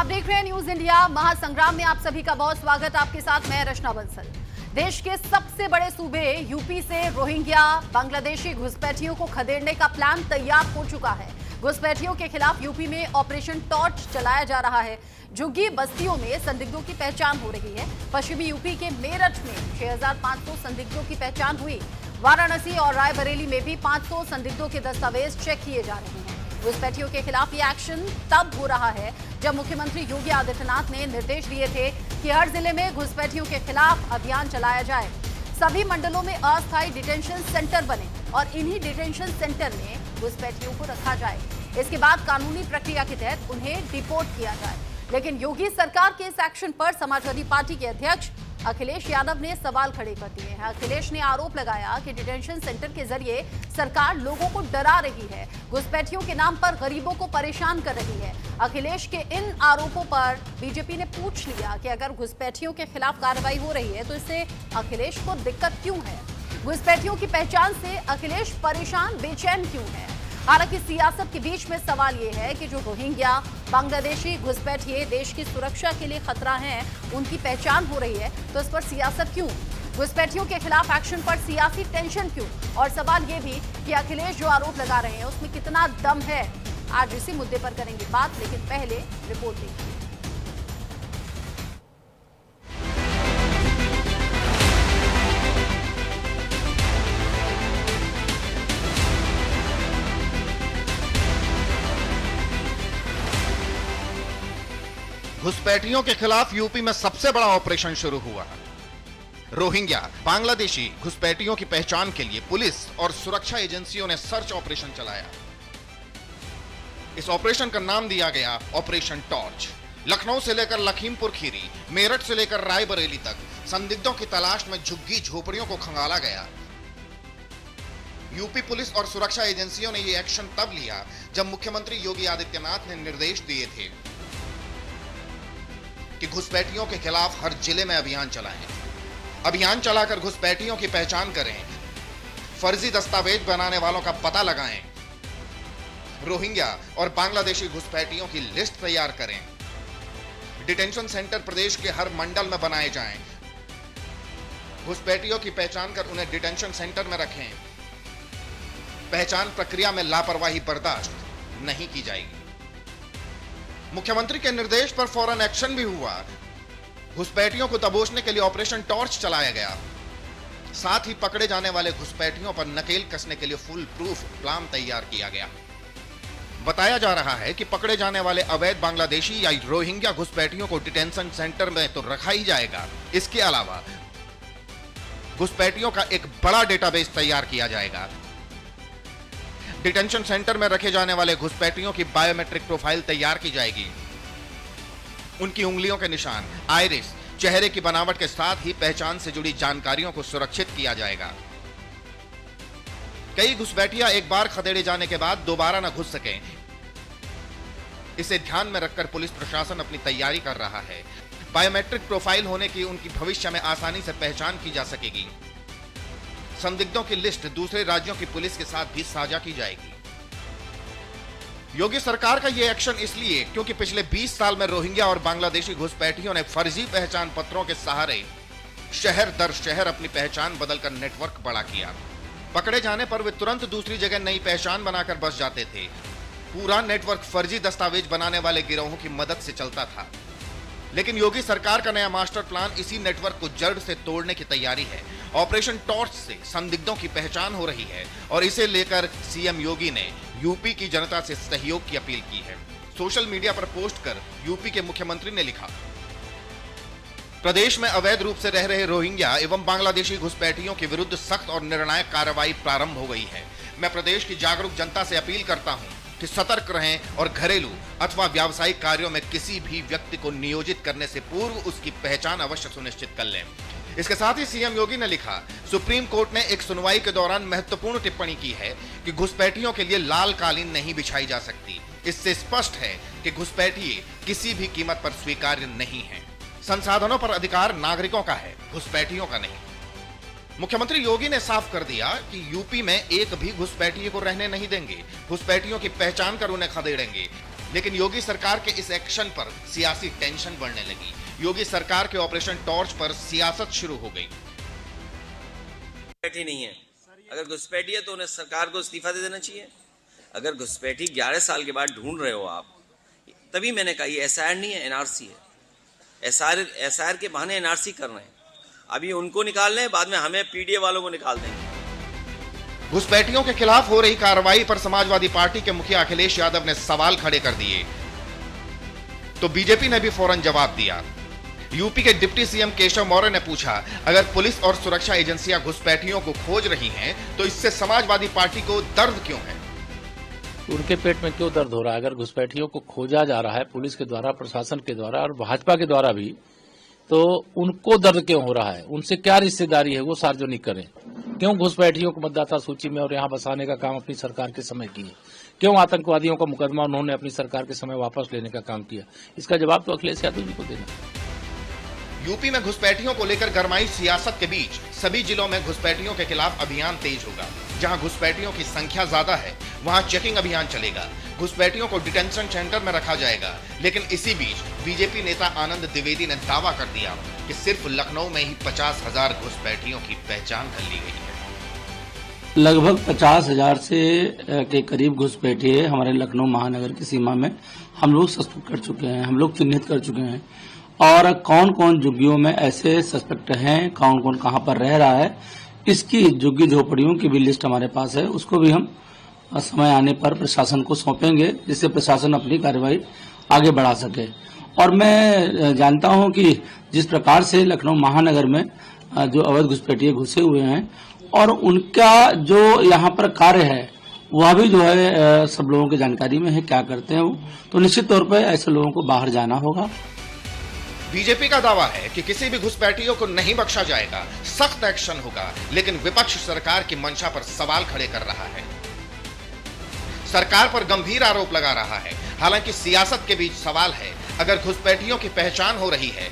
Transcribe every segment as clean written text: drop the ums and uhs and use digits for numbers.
आप देख रहे हैं न्यूज इंडिया महासंग्राम में आप सभी का बहुत स्वागत। आपके साथ मैं रचना बंसल। देश के सबसे बड़े सूबे यूपी से रोहिंग्या बांग्लादेशी घुसपैठियों को खदेड़ने का प्लान तैयार हो चुका है। घुसपैठियों के खिलाफ यूपी में ऑपरेशन टॉर्च चलाया जा रहा है। झुग्गी बस्तियों में संदिग्धों की पहचान हो रही है। पश्चिमी यूपी के मेरठ में 6,500 संदिग्धों की पहचान हुई। वाराणसी और रायबरेली में भी 500 संदिग्धों के दस्तावेज चेक किए जा रहे हैं। घुसपैठियों के खिलाफ ये एक्शन तब हो रहा है जब मुख्यमंत्री योगी आदित्यनाथ ने निर्देश दिए थे कि हर जिले में घुसपैठियों के खिलाफ अभियान चलाया जाए। सभी मंडलों में अस्थायी डिटेंशन सेंटर बने और इन्हीं डिटेंशन सेंटर में घुसपैठियों को रखा जाए। इसके बाद कानूनी प्रक्रिया के तहत उन्हें डिपोर्ट किया जाए। लेकिन योगी सरकार के इस एक्शन पर समाजवादी पार्टी के अध्यक्ष अखिलेश यादव ने सवाल खड़े कर दिए हैं। अखिलेश ने आरोप लगाया कि डिटेंशन सेंटर के जरिए सरकार लोगों को डरा रही है, घुसपैठियों के नाम पर गरीबों को परेशान कर रही है। अखिलेश के इन आरोपों पर बीजेपी ने पूछ लिया कि अगर घुसपैठियों के खिलाफ कार्रवाई हो रही है तो इससे अखिलेश को दिक्कत क्यों है? घुसपैठियों की पहचान से अखिलेश परेशान बेचैन क्यों है? हालांकि सियासत के बीच में सवाल यह है कि जो रोहिंग्या बांग्लादेशी घुसपैठिए देश की सुरक्षा के लिए खतरा हैं, उनकी पहचान हो रही है तो इस पर सियासत क्यों? घुसपैठियों के खिलाफ एक्शन पर सियासी टेंशन क्यों? और सवाल ये भी कि अखिलेश जो आरोप लगा रहे हैं उसमें कितना दम है? आज इसी मुद्दे पर करेंगे बात, लेकिन पहले रिपोर्ट देखिए। घुसपैठियों के खिलाफ यूपी में सबसे बड़ा ऑपरेशन शुरू हुआ। रोहिंग्या बांग्लादेशी घुसपैठियों की पहचान के लिए पुलिस और सुरक्षा एजेंसियों ने सर्च ऑपरेशन चलाया। इस ऑपरेशन का नाम दिया गया ऑपरेशन टॉर्च। लखनऊ से लेकर लखीमपुर खीरी, मेरठ से लेकर रायबरेली तक संदिग्धों की तलाश में झुग्गी झोपड़ियों को खंगाला गया। यूपी पुलिस और सुरक्षा एजेंसियों ने यह एक्शन तब लिया जब मुख्यमंत्री योगी आदित्यनाथ ने निर्देश दिए थे कि घुसपैठियों के खिलाफ हर जिले में अभियान चलाएं। अभियान चलाकर घुसपैठियों की पहचान करें, फर्जी दस्तावेज बनाने वालों का पता लगाएं, रोहिंग्या और बांग्लादेशी घुसपैठियों की लिस्ट तैयार करें। डिटेंशन सेंटर प्रदेश के हर मंडल में बनाए जाएं। घुसपैठियों की पहचान कर उन्हें डिटेंशन सेंटर में रखें। पहचान प्रक्रिया में लापरवाही बर्दाश्त नहीं की जाएगी। मुख्यमंत्री के निर्देश पर फौरन एक्शन भी हुआ। घुसपैठियों को दबोचने के लिए ऑपरेशन टॉर्च चलाया गया। साथ ही पकड़े जाने वाले घुसपैठियों पर नकेल कसने के लिए फुल प्रूफ प्लान तैयार किया गया। बताया जा रहा है कि पकड़े जाने वाले अवैध बांग्लादेशी या रोहिंग्या घुसपैठियों को डिटेंशन सेंटर में तो रखा ही जाएगा, इसके अलावा घुसपैठियों का एक बड़ा डेटाबेस तैयार किया जाएगा। डिटेंशन सेंटर में रखे जाने वाले घुसपैठियों की बायोमेट्रिक प्रोफाइल तैयार की जाएगी। उनकी उंगलियों के निशान, आइरिस, चेहरे की बनावट के साथ ही पहचान से जुड़ी जानकारियों को सुरक्षित किया जाएगा। कई घुसपैठिया एक बार खदेड़े जाने के बाद दोबारा न घुस सकें, इसे ध्यान में रखकर पुलिस प्रशासन अपनी तैयारी कर रहा है। बायोमेट्रिक प्रोफाइल होने की उनकी भविष्य में आसानी से पहचान की जा सकेगी। संदिग्धों की लिस्ट दूसरे राज्यों की पुलिस के साथ भी साझा की जाएगी। योगी सरकार का यह एक्शन इसलिए क्योंकि पिछले 20 साल में रोहिंग्या और बांग्लादेशी घुसपैठियों ने फर्जी पहचान पत्रों के सहारे शहर दर शहर अपनी पहचान बदलकर नेटवर्क बड़ा किया। पकड़े जाने पर वे तुरंत दूसरी जगह नई पहचान बनाकर बस जाते थे। पूरा नेटवर्क फर्जी दस्तावेज बनाने वाले गिरोहों की मदद से चलता था। लेकिन योगी सरकार का नया मास्टर प्लान इसी नेटवर्क को जड़ से तोड़ने की तैयारी है। ऑपरेशन टॉर्च से संदिग्धों की पहचान हो रही है और इसे लेकर सीएम योगी ने यूपी की जनता से सहयोग की अपील की है। सोशल मीडिया पर पोस्ट कर यूपी के मुख्यमंत्री ने लिखा, प्रदेश में अवैध रूप से रह रहे रोहिंग्या एवं बांग्लादेशी घुसपैठियों के विरुद्ध सख्त और निर्णायक कार्रवाई प्रारंभ हो गई है। मैं प्रदेश की जागरूक जनता से अपील करता हूं कि सतर्क रहें और घरेलू अथवा व्यावसायिक कार्यों में किसी भी व्यक्ति को नियोजित करने से पूर्व उसकी पहचान अवश्य सुनिश्चित कर लें। इसके साथ ही सीएम योगी ने लिखा, सुप्रीम कोर्ट ने एक सुनवाई के दौरान महत्वपूर्ण टिप्पणी की है कि घुसपैठियों के लिए लाल कालीन नहीं बिछाई जा सकती। इससे स्पष्ट है कि घुसपैठिए किसी भी कीमत पर स्वीकार्य नहीं है। संसाधनों पर अधिकार नागरिकों का है, घुसपैठियों का नहीं। मुख्यमंत्री योगी ने साफ कर दिया कि यूपी में एक भी घुसपैठिए को रहने नहीं देंगे। घुसपैठियों की पहचान कर उन्हें खदेड़ेंगे। लेकिन योगी सरकार के इस एक्शन पर सियासी टेंशन बढ़ने लगी। योगी सरकार के ऑपरेशन टॉर्च पर सियासत शुरू हो गई। घुसपैठी नहीं है, अगर घुसपैठी है तो उन्हें सरकार को इस्तीफा दे देना चाहिए। अगर घुसपैठी 11 साल के बाद ढूंढ रहे हो आप, तभी मैंने कहा ये एसआईआर नहीं है, एनआरसी है। एसआईआर के बहाने एनआरसी कर रहे हैं। अभी उनको निकाल लें, बाद में हमें पीडीए वालों को निकाल देंगे। घुसपैठियों के खिलाफ हो रही कार्रवाई पर समाजवादी पार्टी के मुखिया अखिलेश यादव ने सवाल खड़े कर दिए, तो बीजेपी ने भी फौरन जवाब दिया। यूपी के डिप्टी सीएम केशव मौर्य ने पूछा, अगर पुलिस और सुरक्षा एजेंसियां घुसपैठियों को खोज रही हैं, तो इससे समाजवादी पार्टी को दर्द क्यों है? उनके पेट में क्यों दर्द हो रहा है? अगर घुसपैठियों को खोजा जा रहा है पुलिस के द्वारा, प्रशासन के द्वारा और भाजपा के द्वारा भी, तो उनको दर्द क्यों हो रहा है? उनसे क्या रिश्तेदारी है, वो सार्वजनिक करें। क्यों घुसपैठियों को मतदाता सूची में और यहाँ बसाने का काम अपनी सरकार के समय किए? क्यों आतंकवादियों का मुकदमा उन्होंने अपनी सरकार के समय वापस लेने का काम किया? इसका जवाब तो अखिलेश यादव जी को देना। यूपी में घुसपैठियों को लेकर गरमाई सियासत के बीच सभी जिलों में घुसपैठियों के खिलाफ अभियान तेज होगा। जहां घुसपैठियों की संख्या ज्यादा है, वहां चेकिंग अभियान चलेगा। घुसपैठियों को डिटेंशन सेंटर में रखा जाएगा। लेकिन इसी बीच बीजेपी नेता आनंद द्विवेदी ने दावा कर दिया कि सिर्फ लखनऊ में ही 50,000 घुसपैठियों की पहचान कर ली गई है। लगभग 50,000 के करीब घुसपैठिए हमारे लखनऊ महानगर की सीमा में हम लोग सस्पेक्ट कर चुके हैं, हम लोग चिन्हित कर चुके हैं। और कौन कौन झुग्गियों में ऐसे सस्पेक्ट हैं, कौन कौन कहां पर रह रहा है, इसकी झुग्गी झोपड़ियों की भी लिस्ट हमारे पास है। उसको भी हम समय आने पर प्रशासन को सौंपेंगे, जिससे प्रशासन अपनी कार्रवाई आगे बढ़ा सके। और मैं जानता हूं कि जिस प्रकार से लखनऊ महानगर में जो अवैध घुसपैठिए घुसे हुए हैं और उनका जो यहाँ पर कार्य है, वह भी जो है सब लोगों की जानकारी में है, क्या करते हैं वो। तो निश्चित तौर पर ऐसे लोगों को बाहर जाना होगा। बीजेपी का दावा है कि किसी भी घुसपैठियों को नहीं बख्शा जाएगा, सख्त एक्शन होगा। लेकिन विपक्ष सरकार की मंशा पर सवाल खड़े कर रहा है, सरकार पर गंभीर आरोप लगा रहा है। हालांकि सियासत के बीच सवाल है, अगर घुसपैठियों की पहचान हो रही है,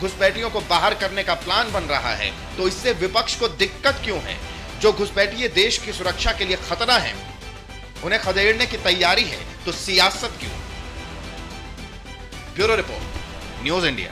घुसपैठियों को बाहर करने का प्लान बन रहा है, तो इससे विपक्ष को दिक्कत क्यों है? जो घुसपैठिए देश की सुरक्षा के लिए खतरा है, उन्हें खदेड़ने की तैयारी है, तो सियासत क्यों? Bureau report, news India.